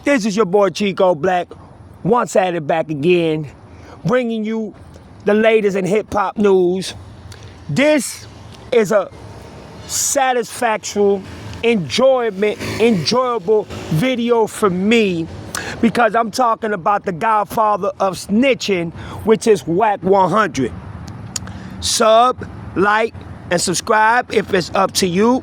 This is your boy Chico Black, once at it back again, bringing you the latest in hip-hop news. This is a satisfactory, enjoyable video for me because I'm talking about the godfather of snitching, which is Wack 100. Sub, like, and subscribe if it's up to you.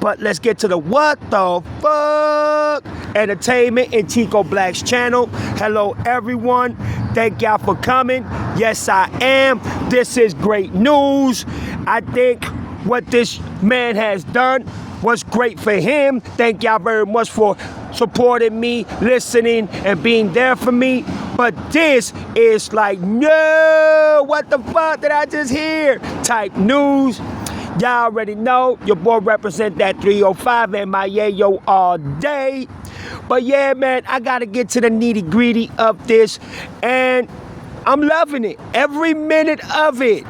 But let's get to the what the fuck entertainment in Chico Black's channel. Hello everyone, thank y'all for coming. Yes I am. This is great news. I think what this man has done was great for him. Thank y'all very much for supporting me, listening, and being there for me. But this is like, no, what the fuck did I just hear? Type news. Y'all already know, your boy represent that 305 and my yayo all day. But yeah, man, I gotta get to the nitty gritty of this, and I'm loving it, every minute of it.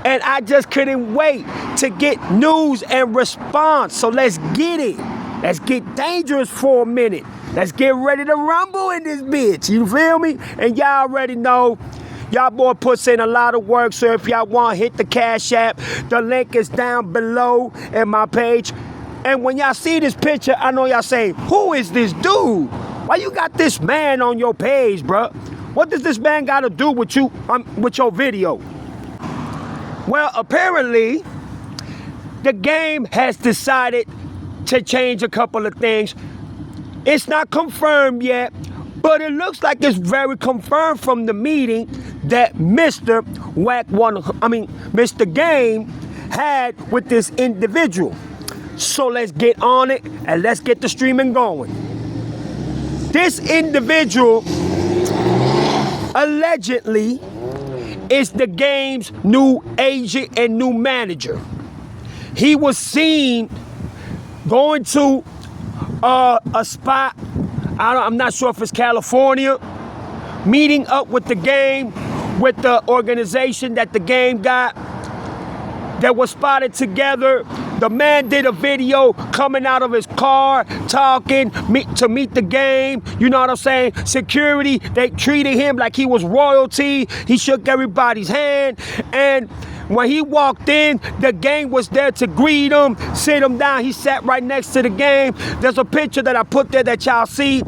And I just couldn't wait to get news and response. So let's get it. Let's get dangerous for a minute. Let's get ready to rumble in this bitch. You feel me? And y'all already know, y'all boy puts in a lot of work. So if y'all want, hit the Cash App. The link is down below in my page. And when y'all see this picture, I know y'all say, who is this dude? Why you got this man on your page, bruh? What does this man got to do with you, with your video? Well, apparently, the game has decided to change a couple of things. It's not confirmed yet, but it looks like it's very confirmed from the meeting that Mr. Game had with this individual. So let's get on it and let's get the streaming going. This individual allegedly is the game's new agent and new manager. He was seen going to a spot, I'm not sure if it's California, meeting up with the game, with the organization that the game got, that was spotted together. The man did a video coming out of his car, talking to meet the game. You know what I'm saying? Security, they treated him like he was royalty. He shook everybody's hand. And when he walked in, the gang was there to greet him, sit him down. He sat right next to the game. There's a picture that I put there that y'all see.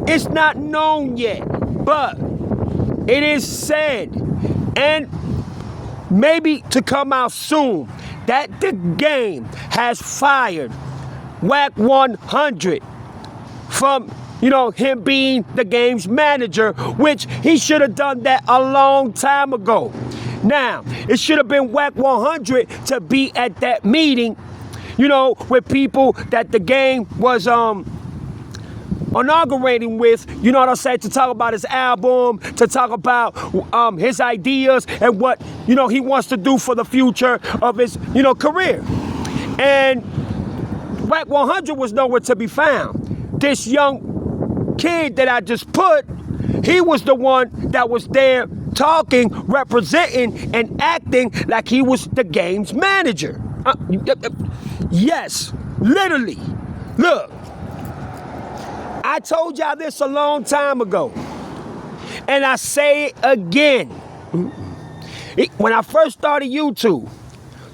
It's not known yet, but it is said, and maybe to come out soon, that the game has fired Wack 100 from, him being the game's manager, which he should have done that a long time ago. Now, it should have been Wack 100 to be at that meeting, with people that the game was inaugurating with, you know what I'm saying, to talk about his album, to talk about his ideas and what, he wants to do for the future of his, career. And Wack 100 was nowhere to be found. This young kid that I just put, he was the one that was there talking, representing, and acting like he was the game's manager. Yes, literally. Look. I told y'all this a long time ago, and I say it again. When I first started YouTube,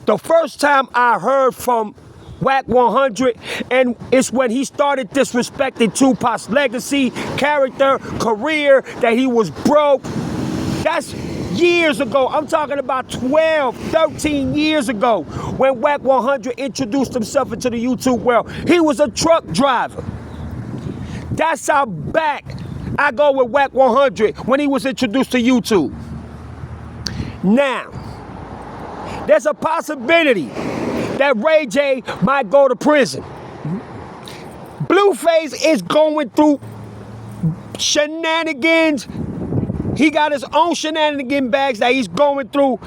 the first time I heard from Wack 100, and it's when he started disrespecting Tupac's legacy, character, career, that he was broke. That's years ago. I'm talking about 12, 13 years ago, when Wack 100 introduced himself into the YouTube world. He was a truck driver. That's how back I go with Wack 100 when he was introduced to YouTube. Now, there's a possibility that Ray J might go to prison. Blueface is going through shenanigans. He got his own shenanigan bags that he's going through.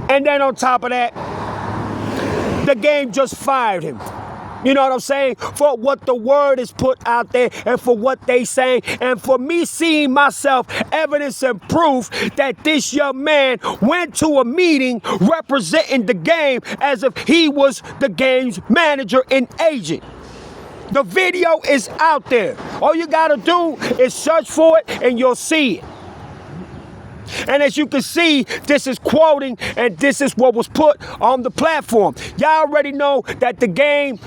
And then on top of that, the game just fired him. You know what I'm saying? For what the word is put out there and for what they say. And for me seeing myself evidence and proof that this young man went to a meeting representing the game as if he was the game's manager and agent. The video is out there. All you gotta do is search for it and you'll see it. And as you can see, this is quoting and this is what was put on the platform. Y'all already know that the game,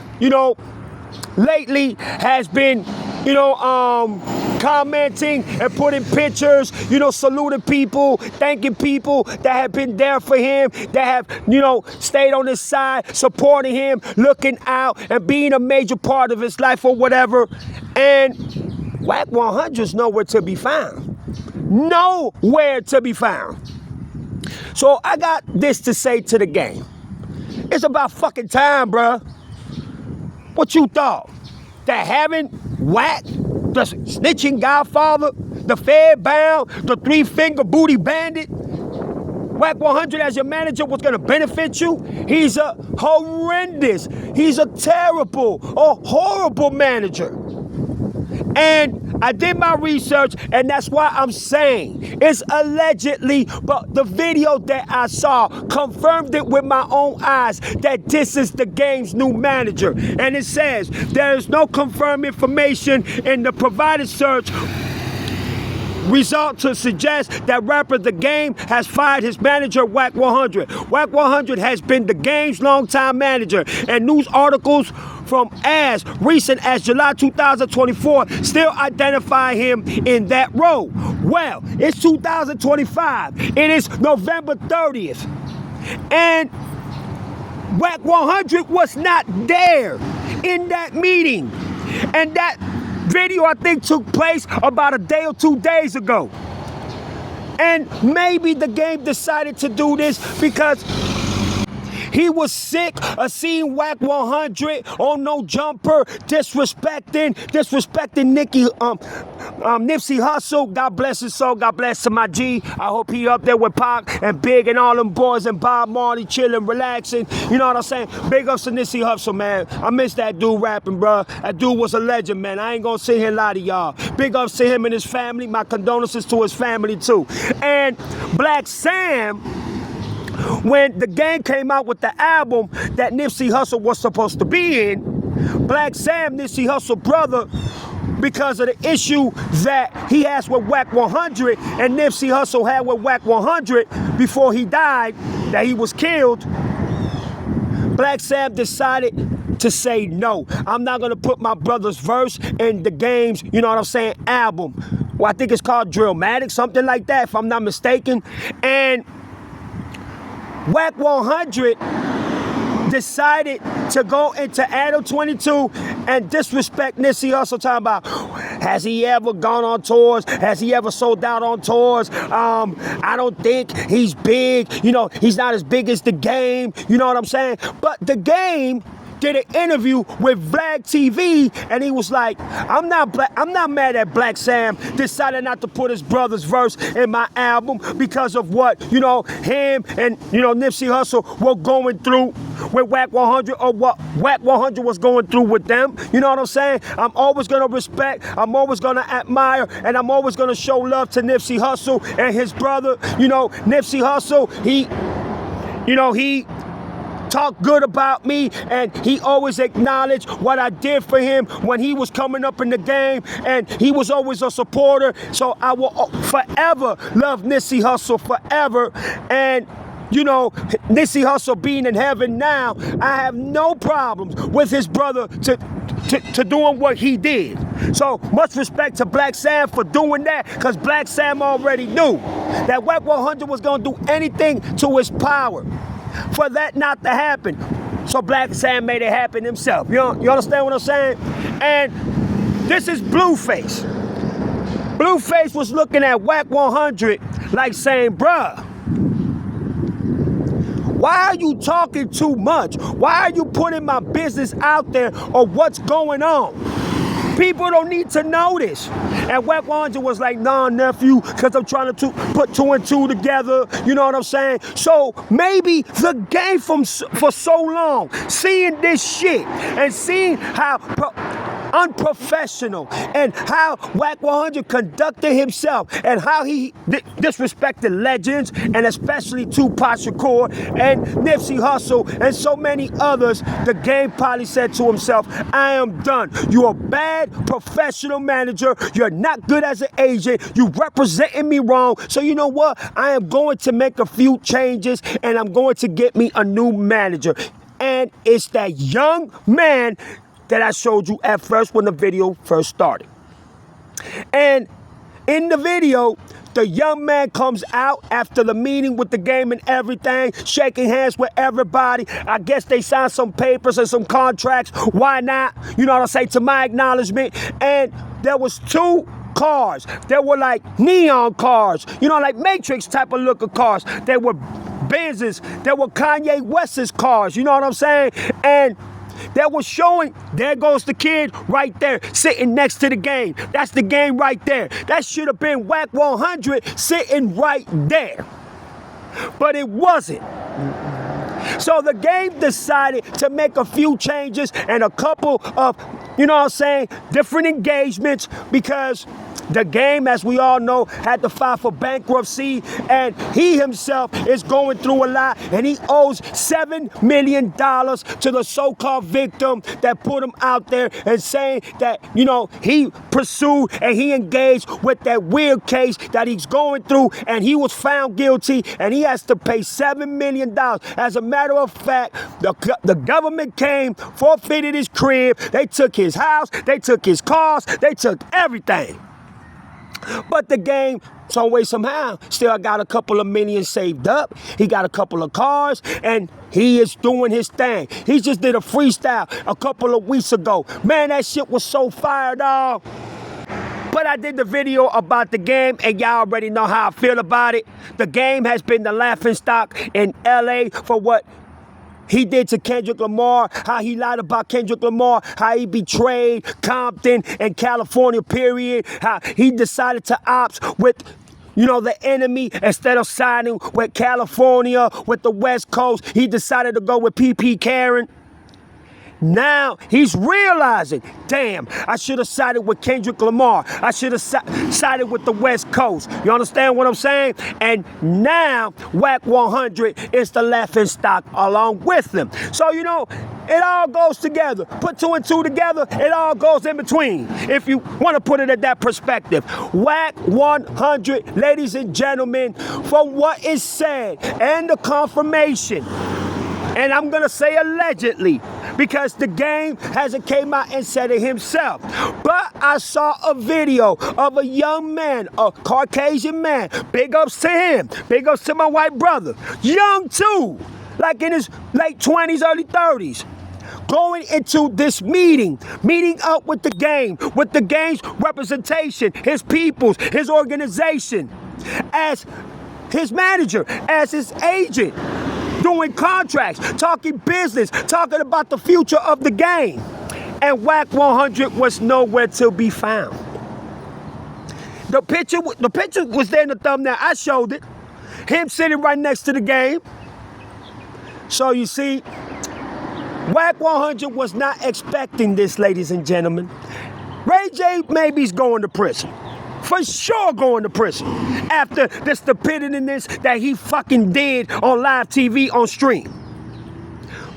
lately has been, commenting and putting pictures, saluting people, thanking people that have been there for him, that have, stayed on his side, supporting him, looking out and being a major part of his life or whatever. And Wack 100 is nowhere to be found. Nowhere to be found. So I got this to say to the game. It's about fucking time, bruh. What you thought? That having Wack, the snitching godfather, the fed bound, the 3-finger booty bandit, Wack 100 as your manager was gonna benefit you? He's a horrendous, he's a terrible, a horrible manager. And I did my research, and that's why I'm saying it's allegedly, but the video that I saw confirmed it with my own eyes that this is the game's new manager. And it says there is no confirmed information in the provided search result to suggest that rapper The Game has fired his manager, Wack 100. Wack 100 has been the game's longtime manager, and news articles from as recent as July 2024 still identify him in that role. Well, it's 2025. It is November 30th. And Wack 100 was not there in that meeting. And that video, I think, took place about a day or 2 days ago. And maybe the game decided to do this because he was sick of seeing Wack 100 on No Jumper, disrespecting Nipsey Hussle. God bless his soul. God bless him, my G. I hope he up there with Pac and Big and all them boys and Bob Marley chilling, relaxing. You know what I'm saying? Big ups to Nipsey Hussle, man. I miss that dude rapping, bro. That dude was a legend, man. I ain't gonna sit here and lie to y'all. Big ups to him and his family. My condolences to his family, too. And Black Sam, when the gang came out with the album that Nipsey Hussle was supposed to be in, Black Sam, Nipsey Hussle brother, because of the issue that he has with Wack 100 and Nipsey Hussle had with Wack 100 before he died, that he was killed, Black Sam decided to say no. I'm not gonna put my brother's verse in the game's, album. Well, I think it's called Drillmatic, something like that, if I'm not mistaken. And Wack 100 decided to go into Adam 22 and disrespect Nipsey Hussle, talking about, has he ever gone on tours? Has he ever sold out on tours? I don't think he's big. He's not as big as The Game. You know what I'm saying? But The Game did an interview with Vlad TV, and he was like, I'm not mad at Black Sam decided not to put his brother's verse in my album because of what, him and, Nipsey Hussle were going through with Wack 100, or what Wack 100 was going through with them. You know what I'm saying? I'm always gonna respect, I'm always gonna admire, and I'm always gonna show love to Nipsey Hussle and his brother. Nipsey Hussle, he talked good about me, and he always acknowledged what I did for him when he was coming up in the game, and he was always a supporter. So I will forever love Nipsey Hussle, forever. And Nipsey Hussle being in heaven now, I have no problems with his brother to doing what he did. So much respect to Black Sam for doing that, because Black Sam already knew that Wack 100 was gonna do anything to his power for that not to happen. So Black Sam made it happen himself. You understand what I'm saying? And this is Blueface. Blueface was looking at Wack 100 like saying, bruh, why are you talking too much? Why are you putting my business out there or what's going on? People don't need to know this. And Wack 100 was like, nah, nephew, because I'm trying to put 2 and 2 together. You know what I'm saying? So maybe The Game for so long, seeing this shit and seeing how unprofessional, and how Wack 100 conducted himself, and how he disrespected legends, and especially Tupac Shakur and Nipsey Hussle and so many others, the game probably said to himself, I am done. You're a bad professional manager. You're not good as an agent. You representing me wrong. So you know what? I am going to make a few changes, and I'm going to get me a new manager. And it's that young man that I showed you at first when the video first started. And in the video, the young man comes out after the meeting with the game and everything, shaking hands with everybody. I guess they signed some papers and some contracts. Why not? You know what I'm saying? To my acknowledgement. And there was 2 cars. They were like neon cars, you know, like Matrix type of look of cars. They were Benzes. They were Kanye West's cars, you know what I'm saying? And that was showing, there goes the kid right there sitting next to the game. That's the game right there. That should have been Wack 100 sitting right there. But it wasn't. So the game decided to make a few changes and a couple of, you know what I'm saying, different engagements, because the game, as we all know, had to file for bankruptcy, and he himself is going through a lot, and he owes $7 million to the so-called victim that put him out there and saying that, you know, he pursued and he engaged with that weird case that he's going through, and he was found guilty, and he has to pay $7 million. As a matter of fact, the government came, forfeited his crib, they took his house, they took his cars, they took everything. But the game, some way, somehow, still got a couple of millions saved up. He got a couple of cars, and he is doing his thing. He just did a freestyle a couple of weeks ago. Man, that shit was so fire, dog. But I did the video about the game, and y'all already know how I feel about it. The game has been the laughingstock in LA for what he did to Kendrick Lamar, how he lied about Kendrick Lamar, how he betrayed Compton and California, period, how he decided to opt with, you know, the enemy instead of siding with California, with the West Coast. He decided to go with PP Karen. Now he's realizing, damn, I should have sided with Kendrick Lamar. I should have sided with the West Coast. You understand what I'm saying? And now Wack 100 is the laughingstock along with them. So, you know, it all goes together. Put 2 and 2 together, it all goes in between, if you want to put it at that perspective. Wack 100, ladies and gentlemen, from what is said and the confirmation, and I'm going to say allegedly, because the game hasn't came out and said it himself. But I saw a video of a young man, a Caucasian man, big ups to him, big ups to my white brother, young too, like in his late 20s, early 30s, going into this meeting up with the game's representation, his peoples, his organization, as his manager, as his agent, doing contracts, talking business, talking about the future of the game. And Wack 100 was nowhere to be found. The picture was there in the thumbnail. I showed it. Him sitting right next to the game. So you see, Wack 100 was not expecting this, ladies and gentlemen. Ray J maybe's going to prison. For sure going to prison after the stupidity that he fucking did on live TV on stream.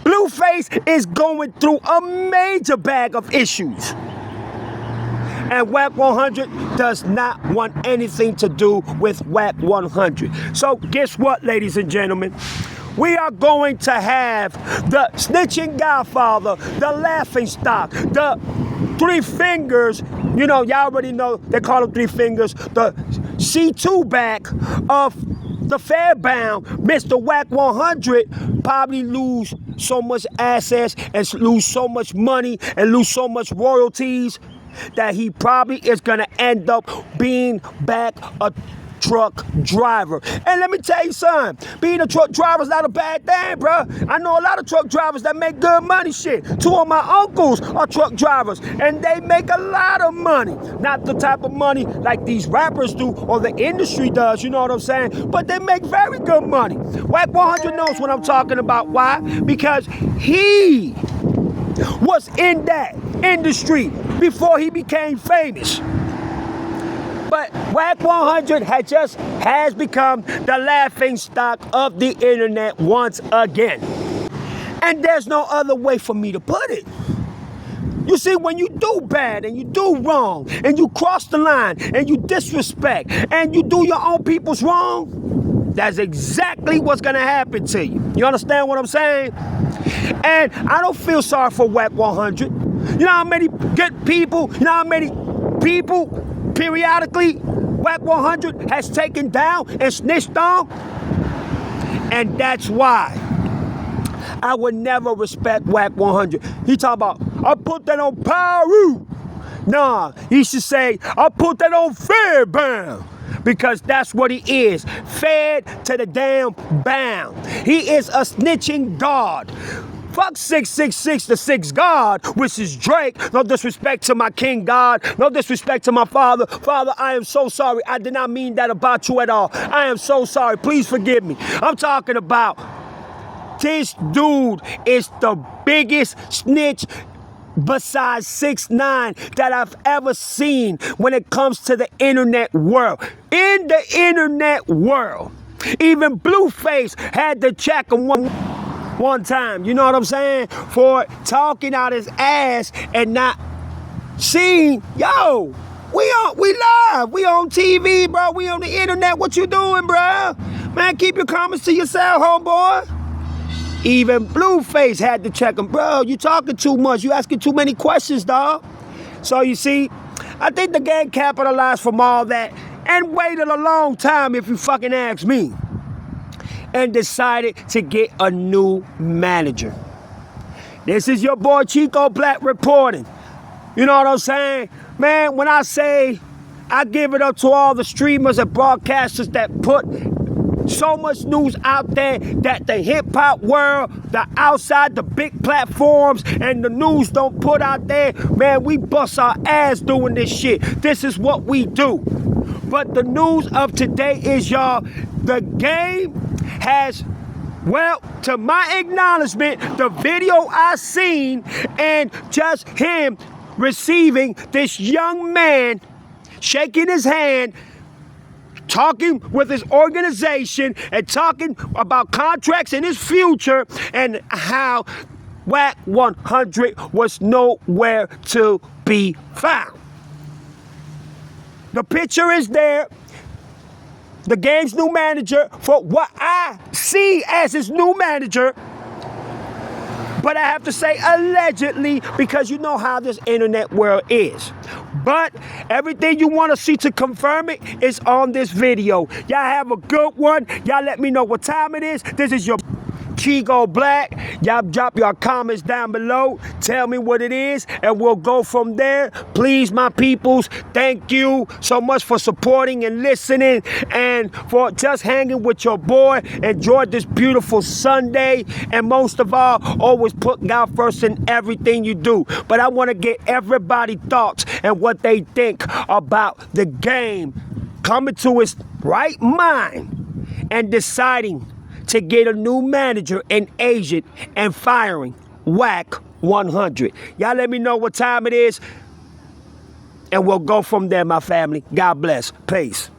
Blueface is going through a major bag of issues. And Wack 100 does not want anything to do with Wack 100. So guess what, ladies and gentlemen? We are going to have the snitching godfather, the laughingstock, the 3 fingers, you know, y'all already know they call him 3 fingers, the C2 back of the Fairbound, Mr. Wack 100, probably lose so much assets and lose so much money and lose so much royalties that he probably is gonna end up being back a truck driver. And let me tell you something, being a truck driver is not a bad thing, bro. I know a lot of truck drivers that make good money, shit. 2 of my uncles are truck drivers, and they make a lot of money. Not the type of money like these rappers do or the industry does, you know what I'm saying? But they make very good money. Wack 100 knows what I'm talking about. Why? Because he was in that. industry before he became famous. But Wack 100 has become the laughing stock of the internet once again. And there's no other way for me to put it. You see, when you do bad and you do wrong and you cross the line and you disrespect and you do your own people's wrong, that's exactly what's gonna happen to you. You understand what I'm saying? And I don't feel sorry for Wack 100. You know how many good people, you know how many people periodically Wack 100 has taken down and snitched on? And that's why I would never respect Wack 100. He talk about, I put that on Peru. Nah, he should say, I put that on Fairbound. Because that's what he is. Fed to the damn bound. He is a snitching god. Fuck 666, the sixth God, which is Drake. No disrespect to my king God. No disrespect to my father. Father, I am so sorry. I did not mean that about you at all. I am so sorry. Please forgive me. I'm talking about this dude is the biggest snitch besides 6ix9ine that I've ever seen when it comes to the internet world. In the internet world, even Blueface had to check him one time, you know what I'm saying? For talking out his ass and not seeing, yo, we live, we on TV, bro, we on the internet, what you doing, bro? Man, keep your comments to yourself, homeboy. Even Blueface had to check him. Bro, you talking too much. You asking too many questions, dog. So you see, I think the gang capitalized from all that and waited a long time, if you fucking ask me, and decided to get a new manager. This is your boy Chico Black reporting. You know what I'm saying? Man, when I say I give it up to all the streamers and broadcasters that put so much news out there that the hip-hop world, the outside, the big platforms, and the news don't put out there, man, we bust our ass doing this shit. This is what we do. But the news of today is, y'all, the game has, well, to my acknowledgement, the video I seen and just him receiving this young man, shaking his hand, talking with his organization and talking about contracts in his future and how Wack 100 was nowhere to be found. The picture is there. The game's new manager, for what I see as his new manager. But I have to say allegedly, because you know how this internet world is. But everything you want to see to confirm it is on this video. Y'all have a good one. Y'all let me know what time it is. This is your Chico Black. Y'all drop your comments down below. Tell me what it is, and we'll go from there. Please, my peoples, thank you so much for supporting and listening and for just hanging with your boy. Enjoy this beautiful Sunday, and most of all, always put God first in everything you do. But I want to get everybody's thoughts and what they think about the game coming to its right mind and deciding to get a new manager and agent and firing Wack 100. Y'all let me know what time it is, and we'll go from there, my family. God bless. Peace.